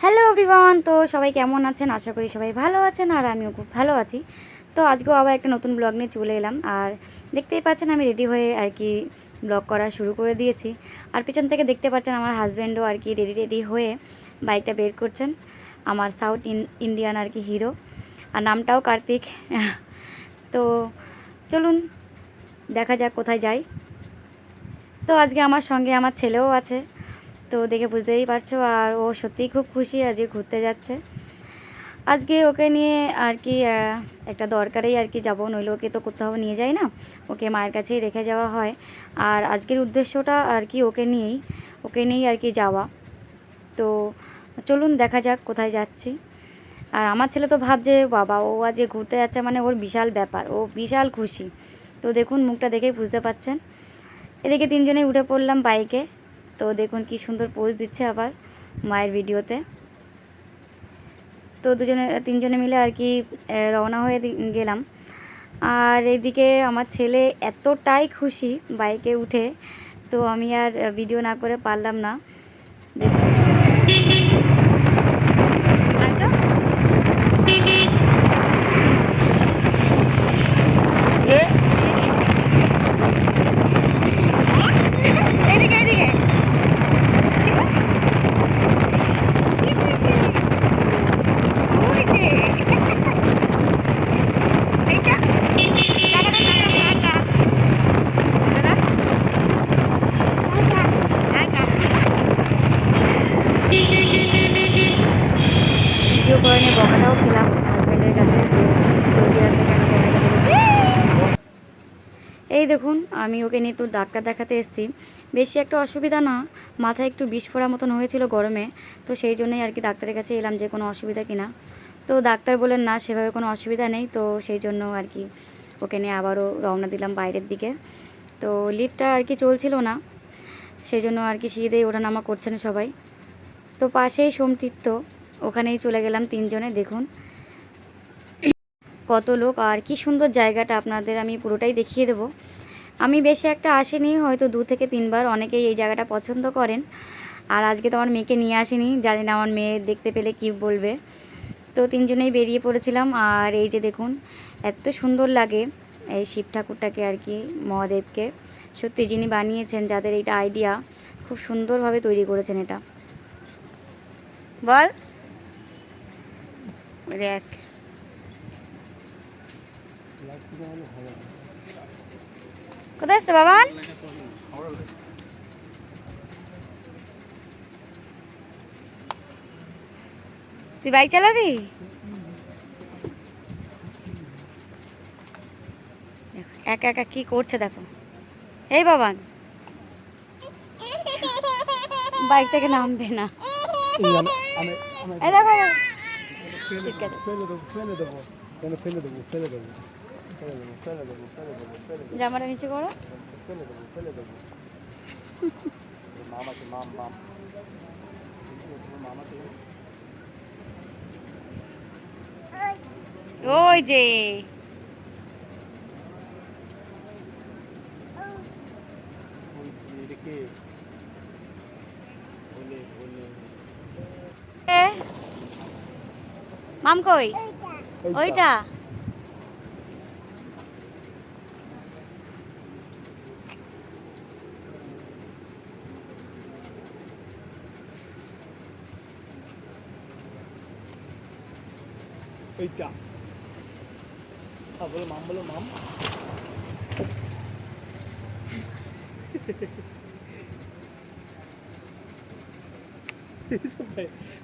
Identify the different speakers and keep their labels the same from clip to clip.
Speaker 1: Hello everyone, তো সবাই কেমন আছেন? আশা করি সবাই ভালো আছেন আর আমিও খুব ভালো আছি। তো আজকেও আবার একটা নতুন ব্লগ নিয়ে চলে এলাম। আর দেখতেই পাচ্ছেন আমি রেডি হয়ে আর কি ব্লগ করা শুরু করে দিয়েছি। আর পিছন থেকে দেখতে পাচ্ছেন আমার হাজব্যান্ডও আর কি রেডি হয়ে বাইকটা বের করছেন। আমার সাউথ ইন্ডিয়ান আর কি হিরো, আর নামটাও কার্তিক। তো চলুন দেখা যাক কোথায় যাই। তো আজকে আমার সঙ্গে আমার ছেলেও আছে, তো দেখে বুঝতেই পারছো। আর ও সত্যিই খুব খুশি আজকে ঘুরতে যাচ্ছে। আজকে ওকে নিয়ে আর কি একটা দরকারেই আর কি যাবো, নইলে ওকে তো কোথাও নিয়ে যায় না, ওকে মায়ের কাছেই রেখে যাওয়া হয়। আর আজকের উদ্দেশ্যটা আর কি ওকে নিয়েই আর কি যাওয়া। তো চলুন দেখা যাক কোথায় যাচ্ছি। আর আমার ছেলে তো ভাবছে বাবা ও আজকে ঘুরতে যাচ্ছে মানে ওর বিশাল ব্যাপার, ও বিশাল খুশি। তো দেখুন মুখটা দেখেই বুঝতে পারছেন। এদিকে তিনজনেই উঠে পড়লাম বাইকে। তো দেখুন কি সুন্দর পোজ দিচ্ছে আবার মায়ের ভিডিওতে। তো তিনজনে মিলে আর কি রওনা হয়ে গেলাম। আর এদিকে আমার ছেলে এতটাই খুশি বাইকে উঠে, তো আমি আর ভিডিও না করে পারলাম না। ভিডিও করে নিয়ে বকাটাও খেলাম হাজব্যান্ডের কাছে যে জলদি আসে কেন ক্যামেরা ধরেছে। এই দেখুন আমি ওকে নিয়ে তো ডাক্তার দেখাতে এসেছি। বেশি একটা অসুবিধা না, মাথায় একটু বিষ ফোড়া মতন হয়েছিল গরমে, তো সেই জন্যই আর কি ডাক্তারের কাছে এলাম যে কোনো অসুবিধা কিনা। তো ডাক্তার বলেন না সেভাবে কোনো অসুবিধা নেই। তো সেই জন্য আর কি ওকে নিয়ে আবারও রওনা দিলাম বাইরের দিকে। তো লিফটটা আর কি চলছিল না, সেই জন্য আর কি সিঁড়ি দিয়ে ওঠানামা করছেন সবাই। তো পাশেই সোমতীর্থ, ওখানেই চলে গেলাম তিনজনে। দেখুন কত লোক আর কি সুন্দর জায়গাটা, আপনাদের আমি পুরোটাই দেখিয়ে দেবো। আমি বেশি একটা আসিনি, হয়তো 2 থেকে 3 বার। অনেকেই এই জায়গাটা পছন্দ করেন। আর আজকে তো আমার মেয়েকে নিয়ে আসিনি, জানি না আমার মেয়ে দেখতে পেলে কি বলবে। তো তিনজনেই বেরিয়ে পড়েছিলাম। আর এই যে দেখুন এত সুন্দর লাগে এই শিব ঠাকুরটাকে আর কি, মহাদেবকে। সত্যি যিনি বানিয়েছেন, যাদের এইটা আইডিয়া, খুব সুন্দরভাবে তৈরি করেছেন এটা। বল দেখ কোথায় এসছো বাবান? তুই বাইক চালাবি? একা একা কি করছে দেখো। এই বাবান বাইক থেকে নামবে না। এই দেখো জামাটা নিচে করো। ওই যে মাম কই? ওইটা
Speaker 2: এইটা বলো মাম, বলো মাম।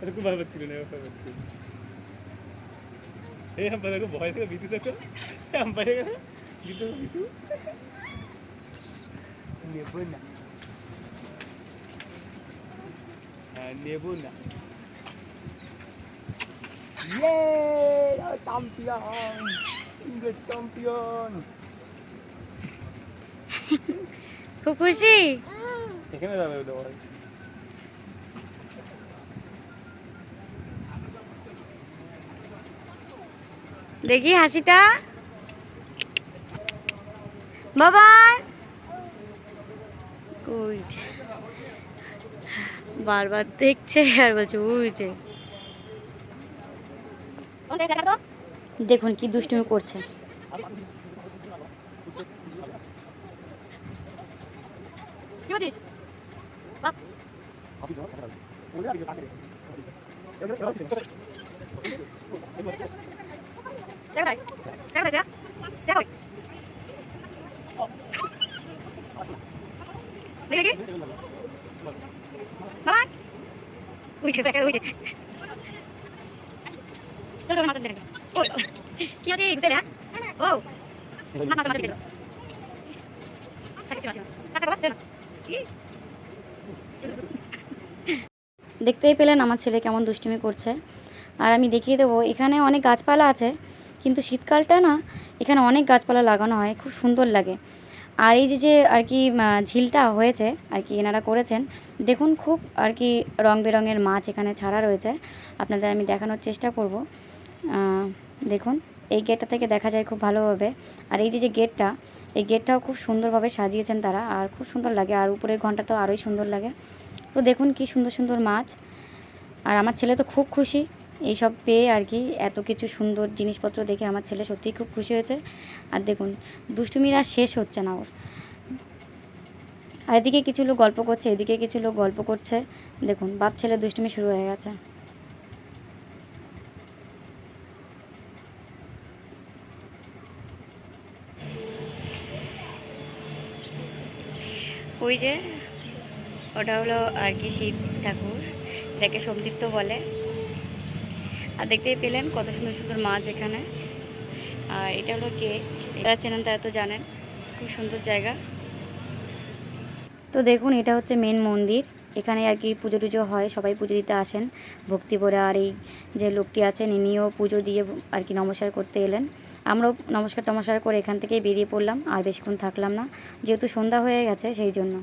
Speaker 2: এরকম ভয় পাচ্ছিল না, ভয় পাচ্ছিল। এই আম্পা দেখো, ভয় থেকে ভীতি দেখো, আম্পা দেখো ভীতু ভীতু। নেব না, হ্যাঁ নেব না। ইয়ে চ্যাম্পিয়ন, ইংরেজ চ্যাম্পিয়ন।
Speaker 1: খুব খুশি।
Speaker 2: এখানে যাবে ওটা ভাই।
Speaker 1: দেখি হাসিটা বাবান। ওই যে বারবার দেখছে আর বলছে ওই যে। দেখুন কি দুষ্টুমি করছে। দেখতেই পেলেন আমার ছেলে কেমন দুষ্টুমি করছে। আর আমি দেখিয়ে দেবো, এখানে অনেক গাছপালা আছে, কিন্তু শীতকালটা না এখানে অনেক গাছপালা লাগানো হয়, খুব সুন্দর লাগে। আর এই যে আর কি ঝিলটা হয়েছে আর কি এনারা করেছেন, দেখুন খুব আর কি রং বেরঙের মাছ এখানে ছাড়া রয়েছে। আপনাদের আমি দেখানোর চেষ্টা করব। দেখুন এই গেটটা থেকে দেখা যায় খুব ভালোভাবে। আর এই যে গেটটা, এই গেটটাও খুব সুন্দরভাবে সাজিয়েছেন তারা, আর খুব সুন্দর লাগে। আর উপরের ঘন্টা তো আরোই সুন্দর লাগে। তো দেখুন কি সুন্দর সুন্দর মাছ। আর আমার ছেলে তো খুব খুশি এইসব পেয়ে আর কি, এত কিছু সুন্দর জিনিসপত্র দেখে আমার ছেলে সত্যিই খুব খুশি হয়েছে। আর দেখুন দুষ্টুমির আর শেষ হচ্ছে না ওর। আর এদিকে কিছু লোক গল্প করছে, এদিকে কিছু লোক গল্প করছে। দেখুন বাপ ছেলে দুষ্টুমি শুরু হয়ে গেছে। ওই যে ওটা হলো আর কি শিব ঠাকুর, এটাকে সমৃদ্ধ বলে। আর দেখতেই পেলেন কত সুন্দর সুন্দর মাছ এখানে। আর এটা হলো গেট, এটা চেনেন তারা তো জানেন, খুব সুন্দর জায়গা। তো দেখুন এটা হচ্ছে মেন মন্দির, এখানে আর কি পুজো টুজো হয়, সবাই পুজো দিতে আসেন ভক্তি ভরে। আর এই যে লোকটি আছেন ইনিও পুজো দিয়ে আর কি নমস্কার করতে এলেন। আমরাও নমস্কার করে এখান থেকেই বেরিয়ে পড়লাম, আর বেশিক্ষণ থাকলাম না, যেহেতু সন্ধ্যা হয়ে গেছে সেই জন্য।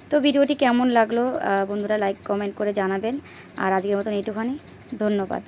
Speaker 1: তো ভিডিওটি কেমন লাগলো বন্ধুরা লাইক কমেন্ট করে জানাবেন। আর আজকের মতন এইটুখানি, ধন্যবাদ।